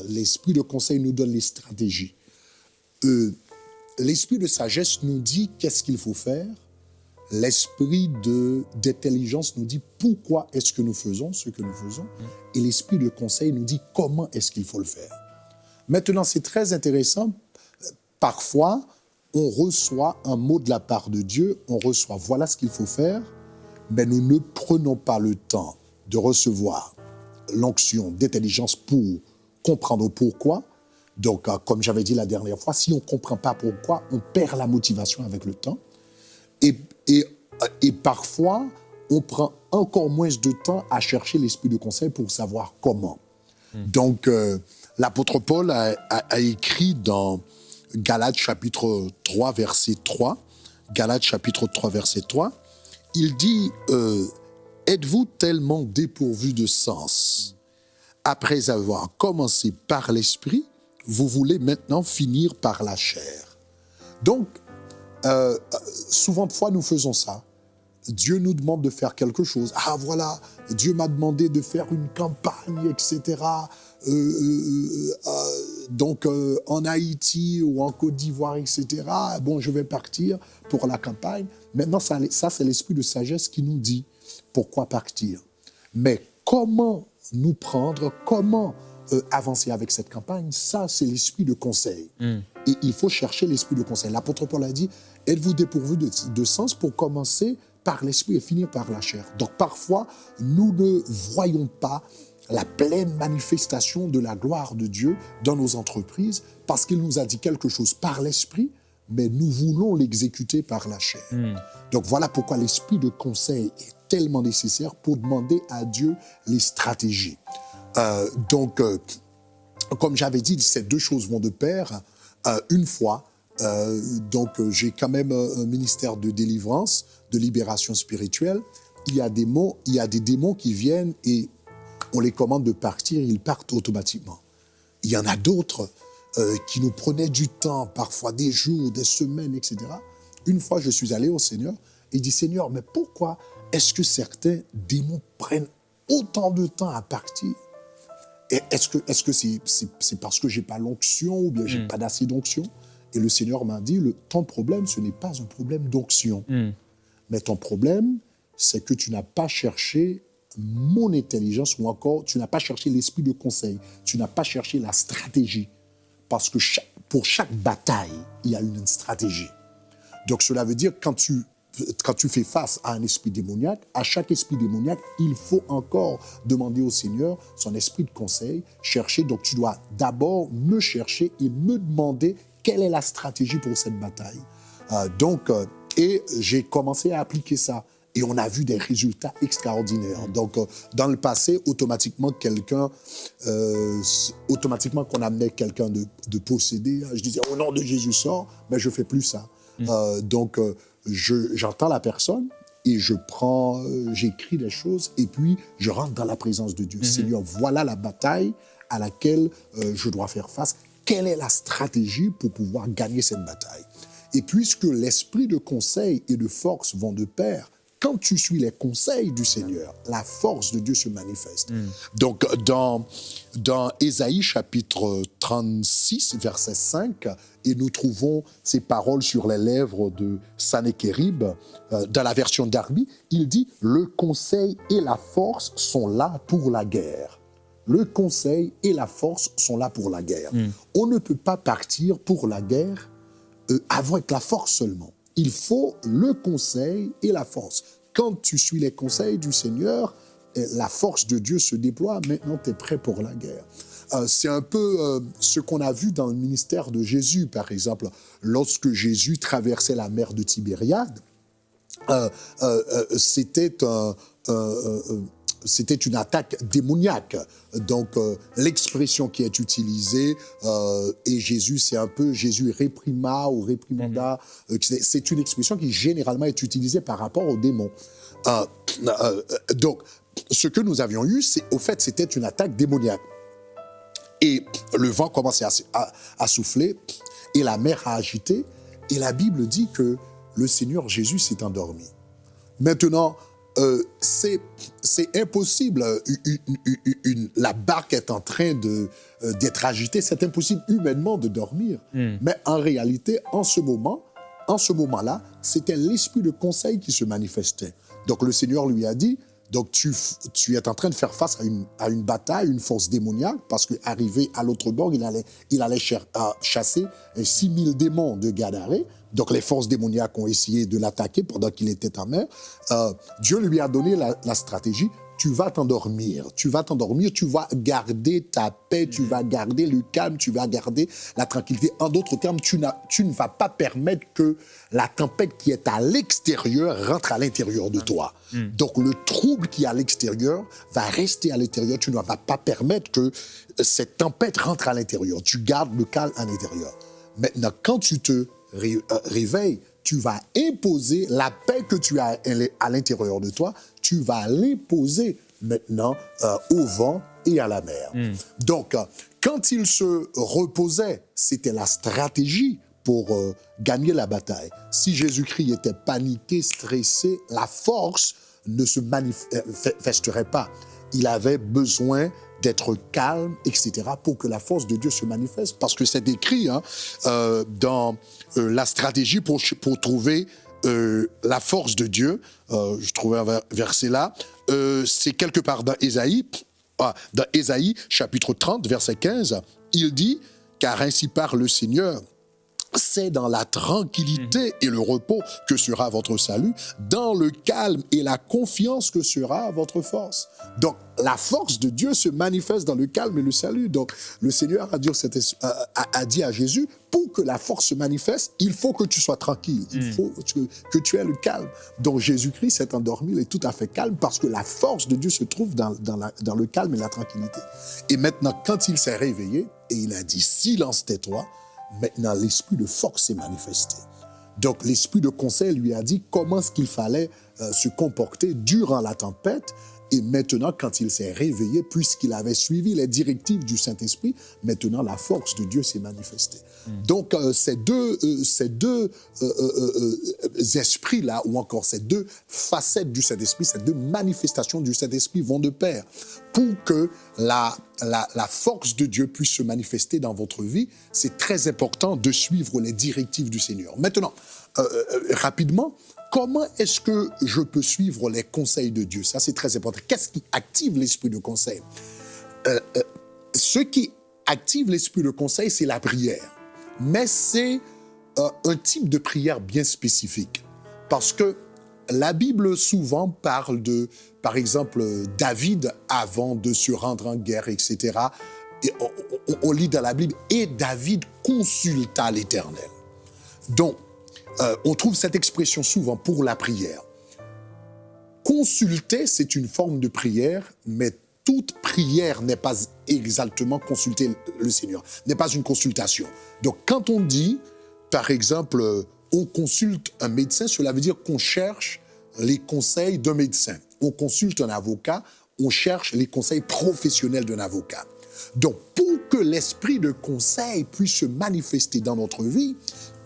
L'esprit de conseil nous donne les stratégies. L'esprit de sagesse nous dit qu'est-ce qu'il faut faire. L'esprit d'intelligence nous dit pourquoi est-ce que nous faisons ce que nous faisons. Et l'esprit de conseil nous dit comment est-ce qu'il faut le faire. Maintenant, c'est très intéressant. Parfois, on reçoit un mot de la part de Dieu, on reçoit voilà ce qu'il faut faire, mais nous ne prenons pas le temps de recevoir l'onction d'intelligence pour comprendre pourquoi. Donc, comme j'avais dit la dernière fois, si on ne comprend pas pourquoi, on perd la motivation avec le temps. Et parfois, on prend encore moins de temps à chercher l'esprit de conseil pour savoir comment. Donc, l'apôtre Paul a écrit dans Galates chapitre 3, verset 3, Galates chapitre 3, verset 3, il dit « Êtes-vous tellement dépourvus de sens? Après avoir commencé par l'esprit, vous voulez maintenant finir par la chair. » Donc, souvent de fois, nous faisons ça. Dieu nous demande de faire quelque chose. Ah voilà, Dieu m'a demandé de faire une campagne, etc. Donc, en Haïti ou en Côte d'Ivoire, etc. Bon, je vais partir pour la campagne. Maintenant, ça c'est l'esprit de sagesse qui nous dit pourquoi partir. Mais comment nous prendre, comment avancer avec cette campagne, ça, c'est l'esprit de conseil. Et il faut chercher l'esprit de conseil. L'apôtre Paul a dit, êtes-vous dépourvus de sens pour commencer par l'esprit et finir par la chair. Donc parfois, nous ne voyons pas la pleine manifestation de la gloire de Dieu dans nos entreprises parce qu'il nous a dit quelque chose par l'esprit, mais nous voulons l'exécuter par la chair. Donc voilà pourquoi l'esprit de conseil est tellement nécessaire pour demander à Dieu les stratégies. Comme j'avais dit, ces deux choses vont de pair. Une fois, j'ai quand même un ministère de délivrance, de libération spirituelle. Il y a des démons qui viennent et on les commande de partir, ils partent automatiquement. Il y en a d'autres qui nous prenaient du temps, parfois des jours, des semaines, etc. Une fois, je suis allé au Seigneur et il dit, Seigneur, mais pourquoi est-ce que certains démons prennent autant de temps à partir? Est-ce que c'est parce que je n'ai pas l'onction ou bien je n'ai pas d'assez d'onction? Et le Seigneur m'a dit, ton problème, ce n'est pas un problème d'onction. Mais ton problème, c'est que tu n'as pas cherché mon intelligence ou encore, tu n'as pas cherché l'esprit de conseil. Tu n'as pas cherché la stratégie. Parce que pour chaque bataille, il y a une stratégie. Donc cela veut dire quand tu fais face à un esprit démoniaque, à chaque esprit démoniaque, il faut encore demander au Seigneur son esprit de conseil, chercher. Donc tu dois d'abord me chercher et me demander quelle est la stratégie pour cette bataille. Et j'ai commencé à appliquer ça. Et on a vu des résultats extraordinaires. Donc, dans le passé, automatiquement qu'on amenait quelqu'un de possédé, je disais, au nom de Jésus, sors, mais je ne fais plus ça. J'entends la personne et j'écris des choses et puis je rentre dans la présence de Dieu. Seigneur, voilà la bataille à laquelle je dois faire face. Quelle est la stratégie pour pouvoir gagner cette bataille? Et puisque l'esprit de conseil et de force vont de pair, quand tu suis les conseils du Seigneur, la force de Dieu se manifeste. Donc, dans Ésaïe chapitre 36, verset 5, et nous trouvons ces paroles sur les lèvres de Sanhékérib, dans la version Darby, il dit « Le conseil et la force sont là pour la guerre ». Le conseil et la force sont là pour la guerre. On ne peut pas partir pour la guerre avec la force seulement. Il faut le conseil et la force. Quand tu suis les conseils du Seigneur, la force de Dieu se déploie. Maintenant, tu es prêt pour la guerre. C'est un peu ce qu'on a vu dans le ministère de Jésus, par exemple. Lorsque Jésus traversait la mer de Tibériade, c'était une attaque démoniaque. Donc, l'expression qui est utilisée, et Jésus, c'est un peu Jésus réprima ou réprimanda. C'est une expression qui généralement est utilisée par rapport aux démons. Donc, ce que nous avions eu, c'était une attaque démoniaque. Et le vent commençait à souffler, et la mer a agité, et la Bible dit que le Seigneur Jésus s'est endormi. Maintenant, c'est impossible. La barque est en train d'être agitée. C'est impossible humainement de dormir. Mais en réalité, en ce moment-là, c'était l'esprit de conseil qui se manifestait. Donc le Seigneur lui a dit, donc tu es en train de faire face à une bataille, une force démoniaque, parce qu'arrivé à l'autre bord, il allait chasser 6000 démons de Gadaré. Donc les forces démoniaques ont essayé de l'attaquer pendant qu'il était en mer. Dieu lui a donné la stratégie. Tu vas t'endormir, tu vas garder ta paix, tu vas garder le calme, tu vas garder la tranquillité. En d'autres termes, tu ne vas pas permettre que la tempête qui est à l'extérieur rentre à l'intérieur de toi. Donc le trouble qui est à l'extérieur va rester à l'intérieur. Tu ne vas pas permettre que cette tempête rentre à l'intérieur. Tu gardes le calme à l'intérieur. Maintenant, quand tu te réveilles, tu vas imposer la paix que tu as à l'intérieur de toi, tu vas l'imposer maintenant au vent et à la mer. Donc, quand il se reposait, c'était la stratégie pour gagner la bataille. Si Jésus-Christ était paniqué, stressé, la force ne se manifesterait pas. Il avait besoin d'être calme, etc., pour que la force de Dieu se manifeste. Parce que c'est écrit dans la stratégie pour trouver la force de Dieu. Je trouvais un verset là. C'est quelque part dans Ésaïe, chapitre 30, verset 15. Il dit, « Car ainsi parle le Seigneur, c'est dans la tranquillité et le repos que sera votre salut, dans le calme et la confiance que sera votre force. » Donc, la force de Dieu se manifeste dans le calme et le salut. Donc, le Seigneur a dit à Jésus, pour que la force se manifeste, il faut que tu sois tranquille, il faut que tu aies le calme. Donc, Jésus-Christ s'est endormi, il est tout à fait calme parce que la force de Dieu se trouve dans le calme et la tranquillité. Et maintenant, quand il s'est réveillé et il a dit, silence, tais-toi, maintenant, l'esprit de force s'est manifesté. Donc, l'esprit de conseil lui a dit comment est-ce qu'il fallait se comporter durant la tempête. Et maintenant, quand il s'est réveillé, puisqu'il avait suivi les directives du Saint-Esprit, maintenant, la force de Dieu s'est manifestée. Donc, ces deux esprits-là, ou encore ces deux facettes du Saint-Esprit, ces deux manifestations du Saint-Esprit vont de pair. Pour que la force de Dieu puisse se manifester dans votre vie, c'est très important de suivre les directives du Seigneur. Maintenant, rapidement, comment est-ce que je peux suivre les conseils de Dieu? Ça, c'est très important. Qu'est-ce qui active l'esprit de conseil? Ce qui active l'esprit de conseil, c'est la prière. Mais c'est un type de prière bien spécifique. Parce que la Bible souvent parle de, par exemple, David avant de se rendre en guerre, etc. Et on lit dans la Bible, et David consulta l'Éternel. Donc, on trouve cette expression souvent pour la prière. Consulter, c'est une forme de prière, mais toute prière n'est pas exactement consulter le Seigneur, n'est pas une consultation. Donc, quand on dit, par exemple, on consulte un médecin, cela veut dire qu'on cherche les conseils d'un médecin. On consulte un avocat, on cherche les conseils professionnels d'un avocat. Donc, pour que l'esprit de conseil puisse se manifester dans notre vie,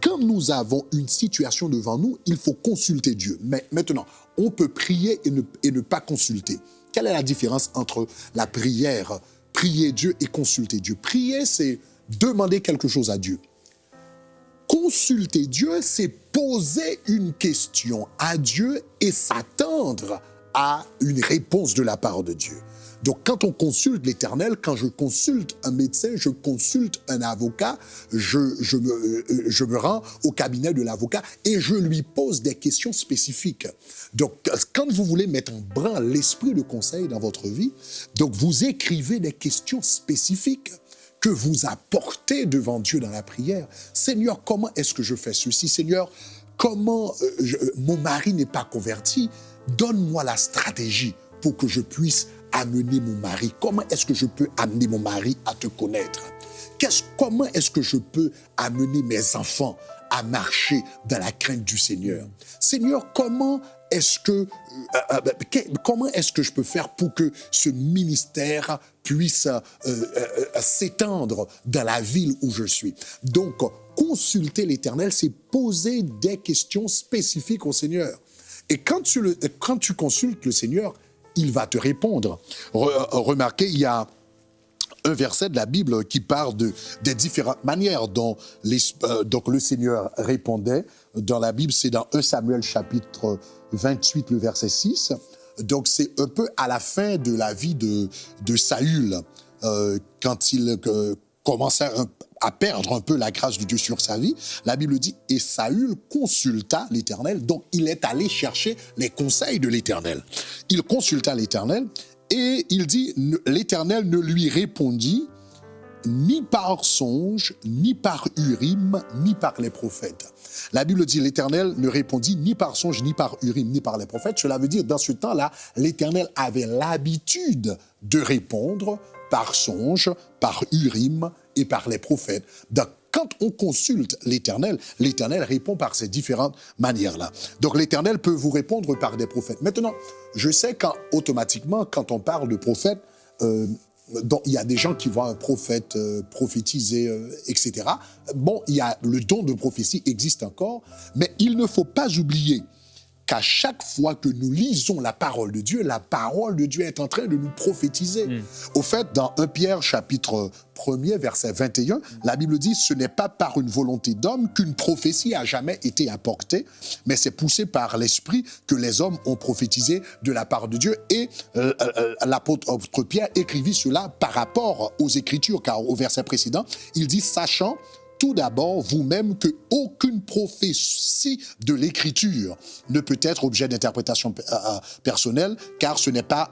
quand nous avons une situation devant nous, il faut consulter Dieu. Mais maintenant, on peut prier et ne pas consulter. Quelle est la différence entre la prière, prier Dieu et consulter Dieu? Prier, c'est demander quelque chose à Dieu. Consulter Dieu, c'est poser une question à Dieu et s'attendre à une réponse de la part de Dieu. Donc, quand on consulte l'Éternel, quand je consulte un médecin, je consulte un avocat, je me rends au cabinet de l'avocat et je lui pose des questions spécifiques. Donc, quand vous voulez mettre en branle l'esprit de conseil dans votre vie, donc vous écrivez des questions spécifiques que vous apportez devant Dieu dans la prière. Seigneur, comment est-ce que je fais ceci? Seigneur, comment mon mari n'est pas converti? Donne-moi la stratégie pour que je puisse amener mon mari. Comment est-ce que je peux amener mon mari à te connaître? Comment est-ce que je peux amener mes enfants à marcher dans la crainte du Seigneur? Seigneur, comment est-ce que je peux faire pour que ce ministère puisse s'étendre dans la ville où je suis? Donc, consulter l'Éternel, c'est poser des questions spécifiques au Seigneur. Et quand tu consultes le Seigneur, il va te répondre. Remarquez, il y a un verset de la Bible qui parle des différentes manières dont donc le Seigneur répondait. Dans la Bible, c'est dans 1 Samuel chapitre 28, le verset 6. Donc c'est un peu à la fin de la vie de Saül, quand il commençait à perdre un peu la grâce de Dieu sur sa vie. La Bible dit, et Saül consulta l'Éternel, donc il est allé chercher les conseils de l'Éternel. Il consulta l'Éternel, et il dit, l'Éternel ne lui répondit ni par songe, ni par Urim, ni par les prophètes. La Bible dit, l'Éternel ne répondit ni par songe, ni par Urim, ni par les prophètes. Cela veut dire, dans ce temps-là, l'Éternel avait l'habitude de répondre par songe, par Urim et par les prophètes. Donc, quand on consulte l'Éternel, l'Éternel répond par ces différentes manières-là. Donc, l'Éternel peut vous répondre par des prophètes. Maintenant, je sais qu'automatiquement, quand on parle de prophète, donc, il y a des gens qui voient un prophète prophétiser, etc. Bon, il y a le don de prophétie existe encore, mais il ne faut pas oublier qu'à chaque fois que nous lisons la parole de Dieu est en train de nous prophétiser. Au fait, dans 1 Pierre chapitre 1er, verset 21, la Bible dit « Ce n'est pas par une volonté d'homme qu'une prophétie a jamais été apportée, mais c'est poussé par l'Esprit que les hommes ont prophétisé de la part de Dieu. » Et l'apôtre Pierre écrivit cela par rapport aux Écritures, car au verset précédent, il dit « Sachant tout d'abord vous-même qu'aucune prophétie de l'Écriture ne peut être objet d'interprétation personnelle, car ce n'est pas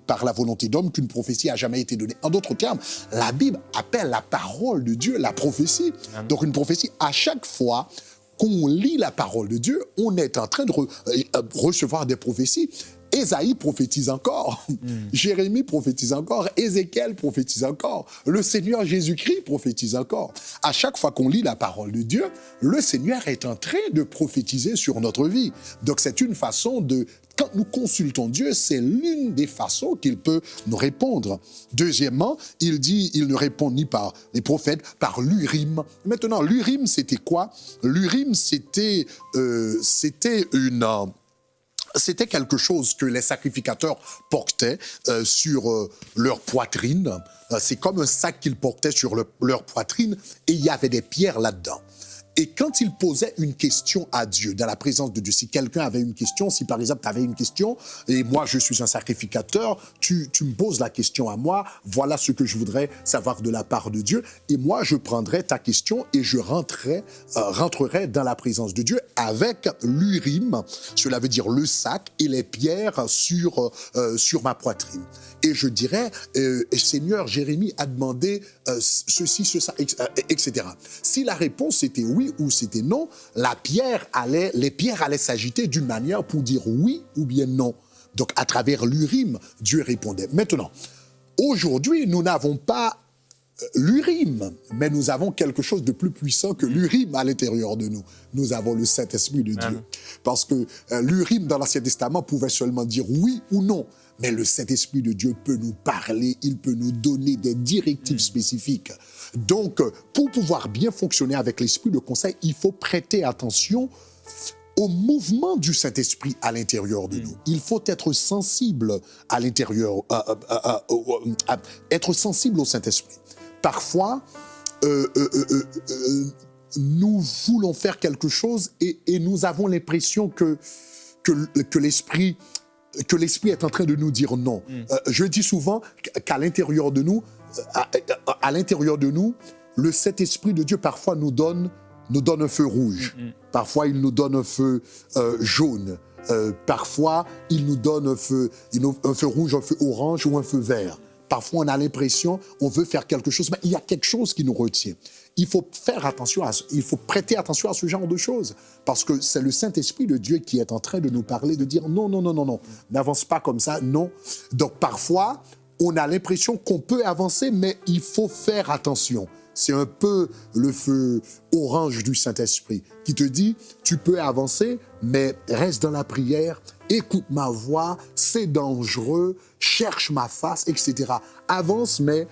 par la volonté d'homme qu'une prophétie a jamais été donnée. » En d'autres termes, la Bible appelle la parole de Dieu la prophétie. Donc une prophétie, à chaque fois qu'on lit la parole de Dieu, on est en train de recevoir des prophéties. Ésaïe prophétise encore, Jérémie prophétise encore, Ézéchiel prophétise encore, le Seigneur Jésus-Christ prophétise encore. À chaque fois qu'on lit la parole de Dieu, le Seigneur est en train de prophétiser sur notre vie. Donc c'est une façon de... Quand nous consultons Dieu, c'est l'une des façons qu'il peut nous répondre. Deuxièmement, il dit, il ne répond ni par les prophètes, par l'Urim. Maintenant, l'Urim, c'était quoi? L'Urim, c'était quelque chose que les sacrificateurs portaient sur leur poitrine. C'est comme un sac qu'ils portaient sur leur poitrine et il y avait des pierres là-dedans. Et quand ils posaient une question à Dieu, dans la présence de Dieu, si quelqu'un avait une question, si par exemple tu avais une question, et moi je suis un sacrificateur, tu me poses la question à moi, voilà ce que je voudrais savoir de la part de Dieu, et moi je prendrais ta question et je rentrerais dans la présence de Dieu avec l'Urim, cela veut dire le sac et les pierres sur ma poitrine. Et je dirais, Seigneur, Jérémie a demandé ceci, ça, etc. Si la réponse était oui ou c'était non, les pierres allaient s'agiter d'une manière pour dire oui ou bien non. Donc à travers l'Urim, Dieu répondait. Maintenant, aujourd'hui, nous n'avons pas l'Urim, mais nous avons quelque chose de plus puissant que l'Urim à l'intérieur de nous. Nous avons le Saint-Esprit de Dieu. Parce que l'Urim dans l'Ancien Testament pouvait seulement dire oui ou non. Mais le Saint-Esprit de Dieu peut nous parler, il peut nous donner des directives spécifiques. Donc, pour pouvoir bien fonctionner avec l'Esprit de conseil, il faut prêter attention au mouvement du Saint-Esprit à l'intérieur de nous. Il faut être sensible à l'intérieur, être sensible au Saint-Esprit. Parfois, nous voulons faire quelque chose et nous avons l'impression que l'Esprit est en train de nous dire non. Je dis souvent qu'à l'intérieur de nous, le Saint-Esprit de Dieu parfois nous donne un feu rouge. Parfois, il nous donne un feu jaune. Parfois, il nous donne un feu rouge, un feu orange ou un feu vert. Parfois, on a l'impression, on veut faire quelque chose, mais il y a quelque chose qui nous retient. Il faut prêter attention à ce genre de choses, parce que c'est le Saint-Esprit de Dieu qui est en train de nous parler, de dire non, n'avance pas comme ça, non. Donc parfois, on a l'impression qu'on peut avancer, mais il faut faire attention. C'est un peu le feu orange du Saint-Esprit qui te dit, tu peux avancer, mais reste dans la prière, écoute ma voix, c'est dangereux, cherche ma face, etc. Avance, mais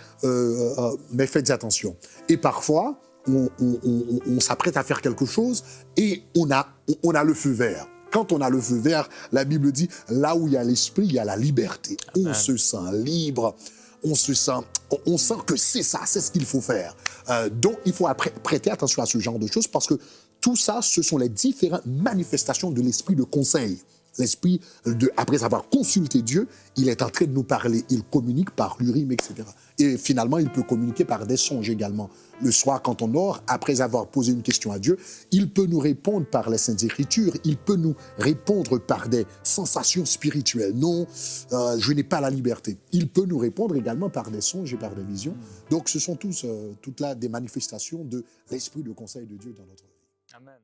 faites attention. Et parfois, on s'apprête à faire quelque chose et on a le feu vert. Quand on a le feu vert, la Bible dit, là où il y a l'esprit, il y a la liberté. Amen. On se sent libre, on sent que c'est ça, c'est ce qu'il faut faire. Donc, il faut prêter attention à ce genre de choses parce que tout ça, ce sont les différentes manifestations de l'esprit de conseil. L'esprit, après avoir consulté Dieu, il est en train de nous parler. Il communique par l'urime, etc. Et finalement, il peut communiquer par des songes également. Le soir, quand on dort, après avoir posé une question à Dieu, il peut nous répondre par les Saintes Écritures. Il peut nous répondre par des sensations spirituelles. Non, je n'ai pas la liberté. Il peut nous répondre également par des songes et par des visions. Donc, ce sont toutes là des manifestations de l'esprit de conseil de Dieu dans notre vie. Amen.